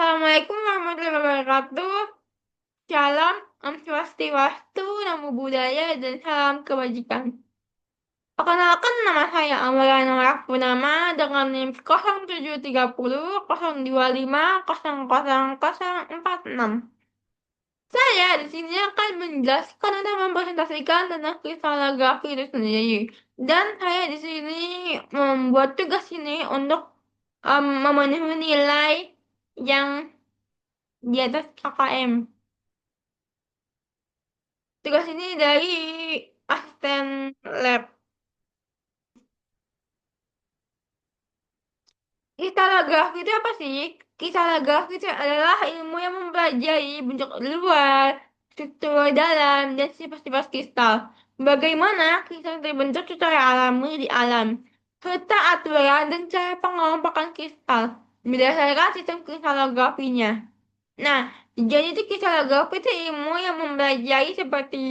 Assalamualaikum warahmatullahi wabarakatuh. Shalom, Om Swastiwastu, Namo Buddhaya, dan salam kebajikan. Perkenalkan, nama saya Amrana Rafunama dengan NIM 0730 025 00046. Saya di sini akan menjelaskan dan mempresentasikan tentang kristalografi itu sendiri. Dan saya di sini membuat tugas ini untuk memenuhi nilai yang di atas KKM. Tugas ini dari asisten lab. Kristalografi itu apa sih? Kristalografi itu adalah ilmu yang mempelajari bentuk luar, struktur dalam, dan sifat-sifat kristal. Bagaimana kristal terbentuk secara alami di alam, serta aturan dan cara pengelompokan kristal berdasarkan sistem kristalografinya. Nah, jadi itu kristalografi itu ilmu yang mempelajari seperti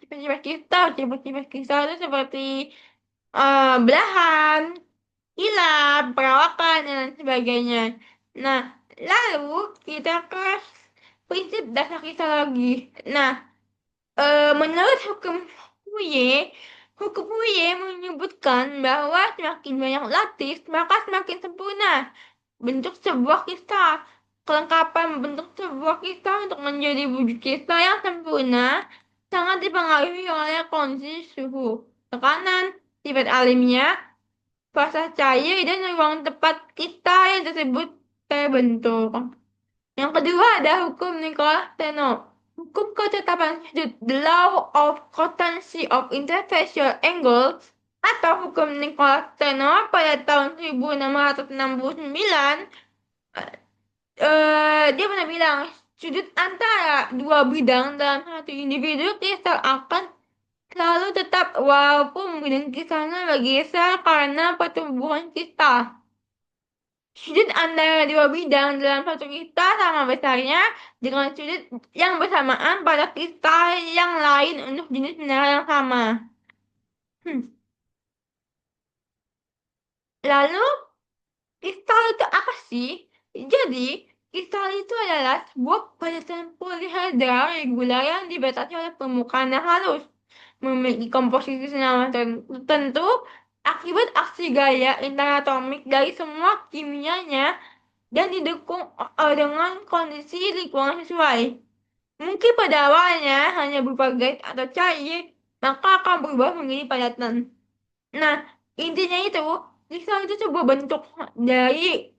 sifat-sifat kristal. Sifat-sifat kristal itu seperti belahan, kilap, perawakan, dan lain sebagainya. Nah, lalu kita ke prinsip dasar kristalogi. Nah, menurut hukum Fourier menyebutkan bahwa semakin banyak lattice, maka semakin sempurna bentuk sebuah kristal. Kelengkapan bentuk sebuah kristal untuk menjadi wujud kristal yang sempurna sangat dipengaruhi oleh kondisi suhu, tekanan, sifat alamiah, fasa cair, dan ruang tepat kristal yang tersebut terbentuk. Yang kedua ada hukum Nicolas Steno. Hukum ketetapan sudut, the law of constancy of interfacial angles, atau hukum Nicolas Steno pada tahun 1669. Dia pernah bilang sudut antara dua bidang dalam satu individu kristal akan selalu tetap walaupun bidang kristalnya bergeser karena pertumbuhan kristal. Sudut antara dua bidang dalam satu kristal sama besarnya dengan sudut yang bersamaan pada kristal yang lain untuk jenis mineral yang sama. Lalu, kristal itu apa sih? Jadi, kristal itu adalah sebuah padatan polihedral regular yang dibatasi oleh permukaan yang halus, memiliki komposisi senyawa tertentu akibat aksi gaya interatomik dari semua kimianya dan didukung dengan kondisi lingkungan sesuai. Mungkin pada awalnya hanya berupa gas atau cair, maka akan berubah menjadi padatan. Nah, intinya itu, kristal itu sebuah bentuk dari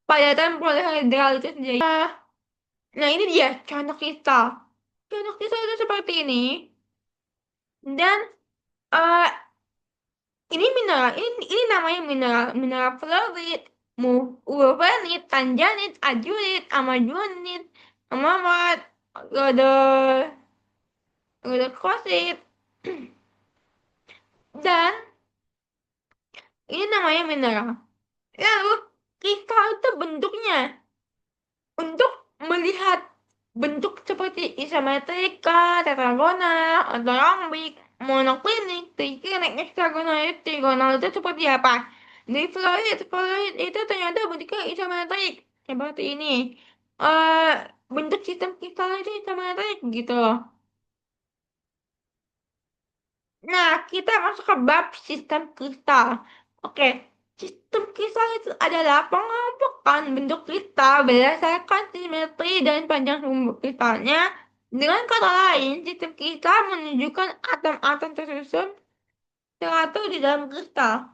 padatan polihedral itu sendiri. Nah, ini dia contoh kristal. Contoh kristal itu seperti ini. Dan eh ini namanya mineral fluorit, ulvanit, tanjanit, azurit, amaduanit, amamat, rhodochrosite. Dan ini namanya mineral. Lalu kristal itu bentuknya untuk melihat bentuk seperti isometrika, tetragonal, ortorambik, monoklinik, triklinik, heksagonal, trigonal itu seperti apa? Di fluorid itu ternyata bentuknya isometrik seperti ini. Bentuk sistem kristal itu isometrik gitu loh. Nah, kita masuk ke bab sistem kristal. Oke, sistem kristal itu adalah pengelompokan bentuk kristal berdasarkan simetri dan panjang sumbu kristalnya. Dengan kata lain, sistem kristal menunjukkan atom-atom tersusun teratur di dalam kristal.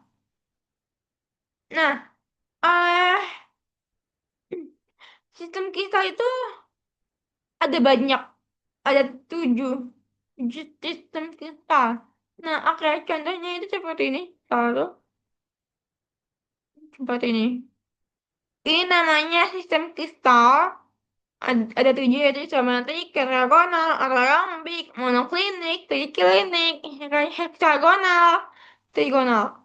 Nah, eh sistem kristal itu ada banyak, ada tujuh sistem kristal. Nah, oke, contohnya itu seperti ini. Lalu, seperti ini. Ini namanya sistem kristal. Ada tujuh yaitu isometrik, tetragonal, ortorambik, monoklinik, triklinik, heksagonal, trigonal.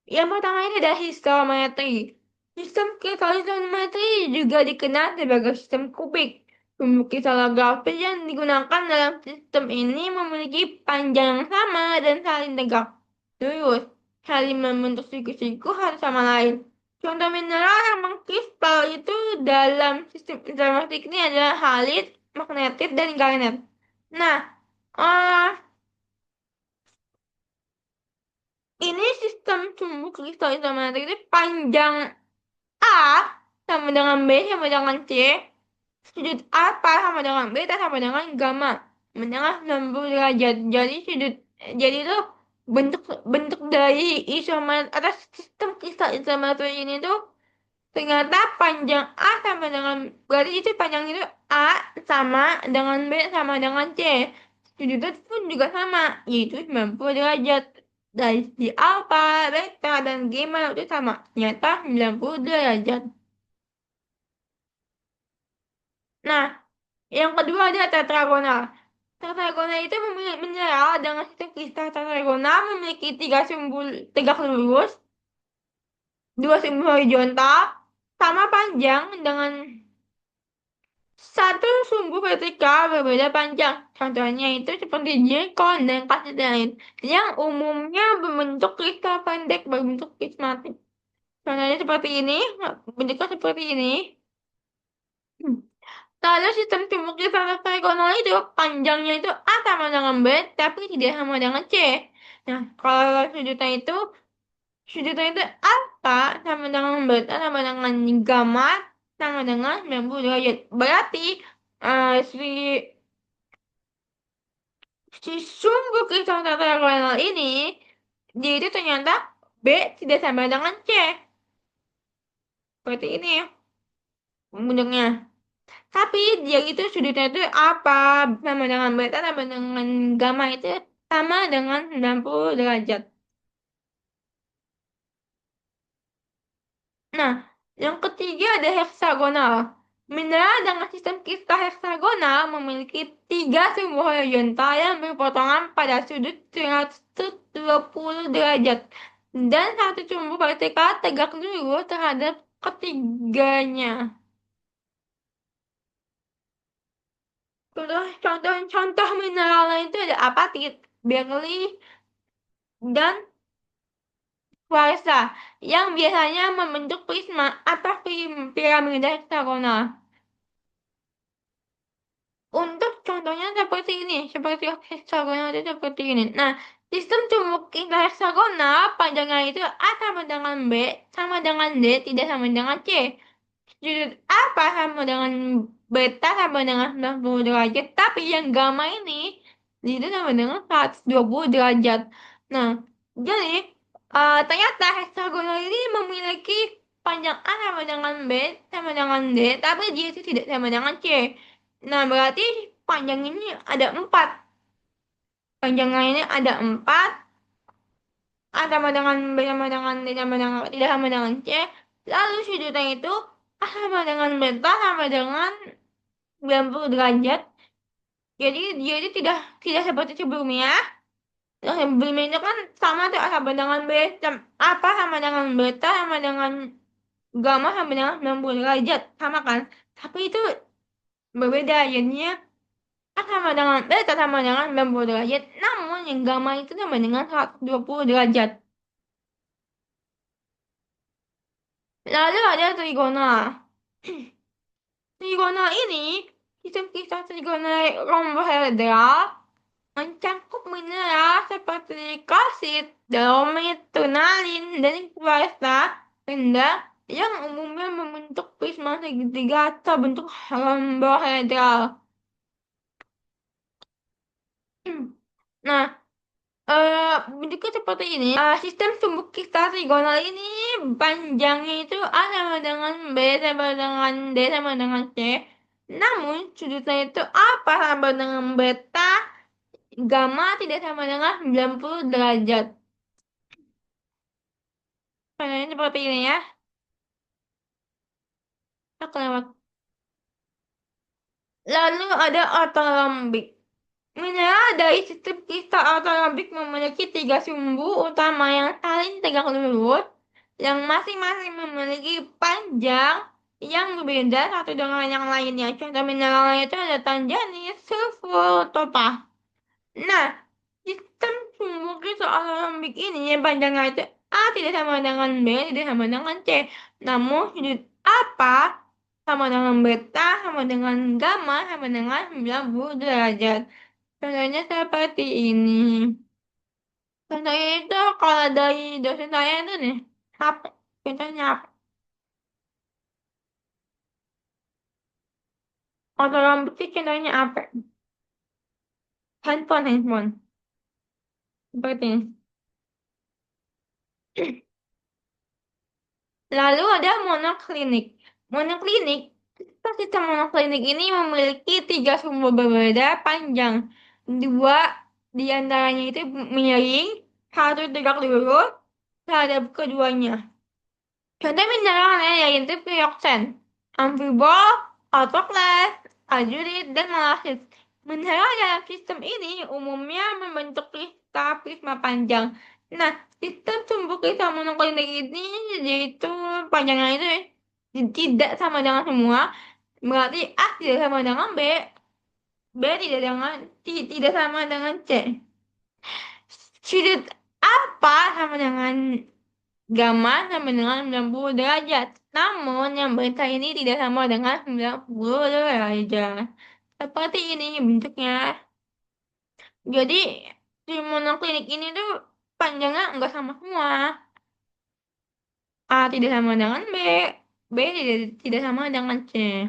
Yang pertama ini adalah histometri. Sistem kristalisometri juga dikenal sebagai sistem kubik. Sumbu kristalografi yang digunakan dalam sistem ini memiliki panjang yang sama dan saling tegak, lurus, saling membentuk siku-siku satu sama lain. Contoh mineral yang mengkristal itu dalam sistem intergalaktik ini adalah halid, magnetit, dan garnet. Nah, eh ini sistem sumbu kristal intergalaktik ini panjang A sama dengan B sama dengan C, sudut alfa sama dengan beta sama dengan gamma, menengah 60 derajat. Jadi itu bentuk bentuk dari isomer atas sistem kristal isomer ini tuh ternyata panjang A sama dengan, berarti itu panjang itu A sama dengan B sama dengan C. Sudut pun juga sama, yaitu 90 derajat. Dari segi alfa, beta, dan gamma itu sama, ternyata 90 derajat. Nah, yang kedua ada tetragonal. Tetragonal itu memiliki mineral dengan sistem kristal tetragonal memiliki tiga sumbu tegak lurus, dua sumbu horizontal, sama panjang dengan satu sumbu vertikal berbeda panjang. Contohnya itu seperti zirkon dan kalsitain yang umumnya berbentuk kristal pendek berbentuk prismatik. Contohnya seperti ini, bentuknya seperti ini. Lalu sistem sumbu kristal heksagonal itu panjangnya itu A sama dengan B, tapi tidak sama dengan C. Nah, kalau sudutnya itu alfa sama dengan beta sama dengan gamma sama dengan 90 derajat. Berarti si sumbu kristal tetragonal ini dia itu ternyata B tidak sama dengan C. Seperti ini ya bentuknya. Tapi dia itu sudutnya itu apa sama dengan beta sama dengan gamma itu sama dengan 90 derajat. Nah, yang ketiga ada heksagonal. Mineral dengan sistem kristal heksagonal memiliki tiga sumbu horizontal yang berpotongan pada sudut 120 derajat dan satu sumbu vertikal tegak lurus terhadap ketiganya. Contoh mineral lain itu ada apatit, berli, dan kuarsa yang biasanya membentuk prisma atau piramida heksagonal. Untuk contohnya seperti ini, seperti heksagonal itu seperti ini. Nah, sistem cubuk kita heksagonal panjangnya itu A sama dengan B, sama dengan D, tidak sama dengan C. Sudut apa sama dengan beta sama dengan 90 derajat, tapi yang gamma ini itu sama dengan 120 derajat. Nah, jadi ternyata heksagonal ini memiliki panjang A sama dengan B sama dengan D, tapi dia itu tidak sama dengan C. Nah, berarti panjang ini ada empat. Panjangnya ini ada empat, A sama dengan B sama dengan D sama dengan tidak sama dengan C. Lalu sudutnya itu A sama dengan beta sama dengan 90 derajat. Jadi dia itu tidak tidak seperti sebelumnya. Yang sebelumnya itu kan sama tuh A sama dengan B, apa sama dengan beta sama dengan gamma sama dengan 90 derajat. Sama kan? Tapi itu berbeda jadinya A sama dengan beta sama dengan 90 derajat. Namun yang gamma itu sama dengan 120 derajat. Lalu ada trigonal. Trigonal ini, sistem kristal trigonal rhombohedral mencakup mineral seperti kalsit, dolomit, turnalin, dan kuarsa rendah yang umumnya membentuk prisma segitiga atau bentuk rhombohedral. Nah, bentuknya seperti ini. Sistem sumbu kristal trigonal ini panjangnya itu A sama dengan B sama dengan D sama dengan C. Namun sudutnya itu apa sama dengan beta, gamma tidak sama dengan 90 derajat. Panjangnya seperti ini ya. Aku lewat. Lalu ada ortorambik. Mineral dari sistem kristal ortorambik memiliki tiga sumbu utama yang saling tegak lurus, yang masing-masing memiliki panjang yang berbeda satu dengan yang lainnya. Contoh mineralnya itu ada tanjanis, sulfur, topaz. Nah, sistem sumbu kristal ortorambik ini yang panjangnya itu A tidak sama dengan B, tidak sama dengan C. Namun sudut apa sama dengan beta, sama dengan gamma, sama dengan 90 derajat. Contohnya seperti ini. Contohnya itu kalau dari dosen saya itu nih, apa? Contohnya apa? Kalau sih contohnya apa? Handphone. Seperti ini. Lalu ada monoklinik. Monoklinik, sistem monoklinik ini memiliki tiga sumber berbeda panjang. Dua di antaranya itu miring, satu tegak lurus terhadap keduanya. Contoh mineralnya yaitu pyroxen, amfibol, autoklas, azurit, dan malasit. Mineral dalam sistem ini umumnya membentuk kristal prisma panjang. Nah, sistem sumbu kristal monoklinik ini yaitu panjangnya itu tidak sama dengan semua, berarti A tidak sama dengan B, B tidak sama dengan C. Sudut apa sama dengan gamma sama dengan 90 derajat. Namun yang beta ini tidak sama dengan 90 derajat. Seperti ini bentuknya. Jadi si monoklinik ini tuh panjangnya enggak sama semua. A tidak sama dengan B, B tidak sama dengan C.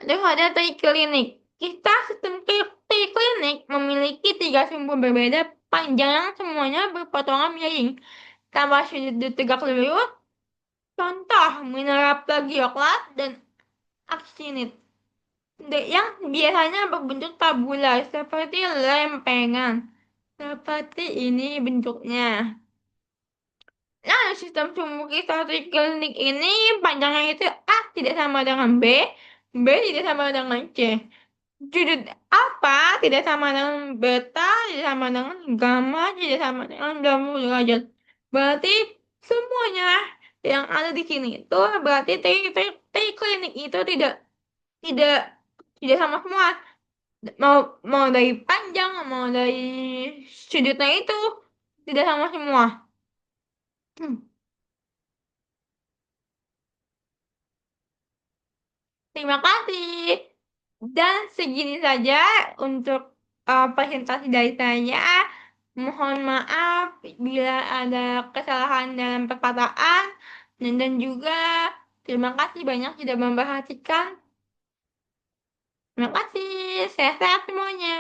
Lalu ada triklinik. Kita sistem triklinik memiliki tiga sumber berbeda panjang yang semuanya berpotongan miring. Tambah sudut tegak lurus. Contoh mineral plagioklat dan aksinit yang biasanya berbentuk tabular seperti lempengan. Seperti ini bentuknya. Nah, sistem sumbu kristal triklinik ini panjangnya itu A tidak sama dengan B, B tidak sama dengan C. Sudut apa tidak sama dengan beta, tidak sama dengan gamma, tidak sama dengan 90 derajat. Berarti semuanya yang ada di sini itu berarti triklinik itu tidak tidak sama semua. Mau mau dari panjang, mau dari sudutnya itu tidak sama semua. Hmm. Terima kasih. Dan segini saja untuk presentasi dari saya. Mohon maaf bila ada kesalahan dalam perkataan dan juga terima kasih banyak sudah memperhatikan. Terima kasih. Sehat-sehat semuanya.